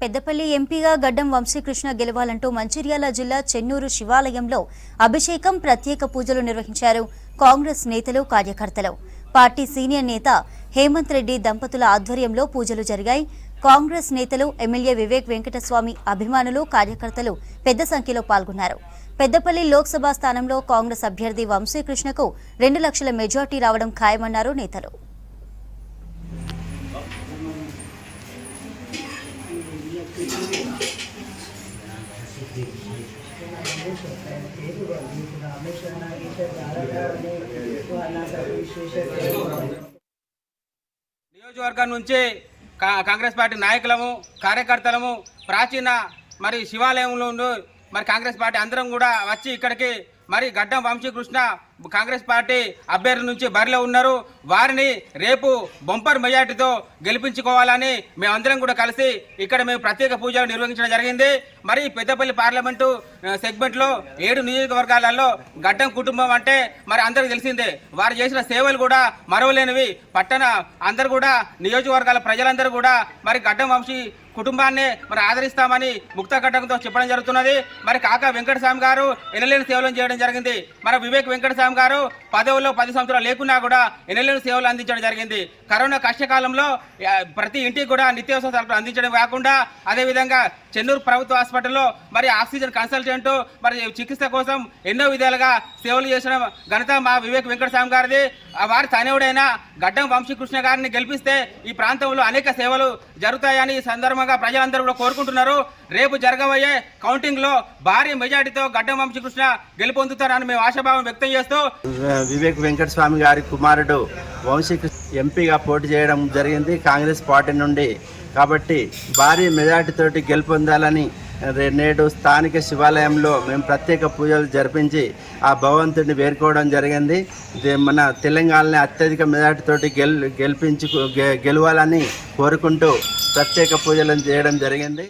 పెద్దపల్లి ఎంపీగా గడ్డం వంశీకృష్ణ గెలవాలంటూ మంచిర్యాల జిల్లా చెన్నూరు శివాలయంలో అభిషేకం ప్రత్యేక పూజలు నిర్వహించారు కాంగ్రెస్ నేతలు కార్యకర్తలు. పార్టీ సీనియర్ నేత హేమంత్ రెడ్డి దంపతుల ఆధ్వర్యంలో పూజలు జరిగాయి. కాంగ్రెస్ నేతలు, ఎమ్మెల్యే వివేక్ వెంకటస్వామి అభిమానులు, కార్యకర్తలు పెద్ద సంఖ్యలో పాల్గొన్నారు. పెద్దపల్లి లోక్సభ స్థానంలో కాంగ్రెస్ అభ్యర్థి వంశీకృష్ణకు 2 లక్షల మెజార్టీ రావడం ఖాయమన్నారు నేతలు. నియోజకవర్గం నుంచి కాంగ్రెస్ పార్టీ నాయకులము, కార్యకర్తలము ప్రాచీన మరి శివాలయంలో మరి కాంగ్రెస్ పార్టీ అందరం కూడా వచ్చి ఇక్కడికి మరి గడ్డం వంశీకృష్ణ కాంగ్రెస్ పార్టీ అభ్యర్థి నుంచి బరిలో ఉన్నారు. వారిని రేపు బంపర్ మెజార్టీతో గెలిపించుకోవాలని మేమందరం కూడా కలిసి ఇక్కడ మేము ప్రత్యేక పూజలు నిర్వహించడం జరిగింది. మరి పెద్దపల్లి పార్లమెంటు సెగ్మెంట్లో 7 నియోజకవర్గాలలో గడ్డం కుటుంబం అంటే మరి అందరికీ తెలిసిందే. వారు చేసిన సేవలు కూడా మరవలేనివి. పట్టణ అందరూ కూడా నియోజకవర్గాల ప్రజలందరూ కూడా మరి గడ్డం వంశీ కుటుంబాన్ని మరి ఆదరిస్తామని ముక్త కట్టంతో చెప్పడం జరుగుతున్నది. మరి కాకా వెంకటస్వామి గారు ఎనలేని సేవలను చేయడం జరిగింది. మరి వివేక్ వెంకటస్వామి గారు పదవుల్లో 10 సంవత్సరాలు లేకున్నా కూడా ఎనలేని సేవలు అందించడం జరిగింది. కరోనా కష్టకాలంలో ప్రతి ఇంటికి కూడా నిత్యావసర సరుకులు అందించడం కాకుండా అదేవిధంగా చెన్నూరు ప్రభుత్వ హాస్పిటల్లో మరి ఆక్సిజన్ కన్సల్టెంట్ మరి చికిత్స కోసం ఎన్నో విధాలుగా సేవలు చేసిన ఘనత మా వివేక్ వెంకటస్వామి గారిది. వారి తనయుడైన గడ్డం వంశీకృష్ణ గారిని గెలిపిస్తే ఈ ప్రాంతంలో అనేక సేవలు జరుగుతాయని ఈ సందర్భంగా ప్రజలందరూ కూడా కోరుకుంటున్నారు. రేపు జరగబోయే కౌంటింగ్ లో భారీ మెజార్టీతో గడ్డం వంశీకృష్ణ గెలుపొందుతారని మేము ఆశాభావం వ్యక్తం చేస్తూ వివేక్ వెంకటస్వామి గారి కుమారుడు వంశీకృష్ణ ఎంపీగా పోటీ చేయడం జరిగింది కాంగ్రెస్ పార్టీ నుండి. కాబట్టి భారీ మెజార్టీతోటి గెలుపొందాలని నేడు స్థానిక శివాలయంలో మేము ప్రత్యేక పూజలు జరిపించి ఆ భగవంతుడిని వేడుకోవడం జరిగింది. మన తెలంగాణని అత్యధిక మెజార్టీతోటి గెలవాలని కోరుకుంటూ ప్రత్యేక పూజలను చేయడం జరిగింది.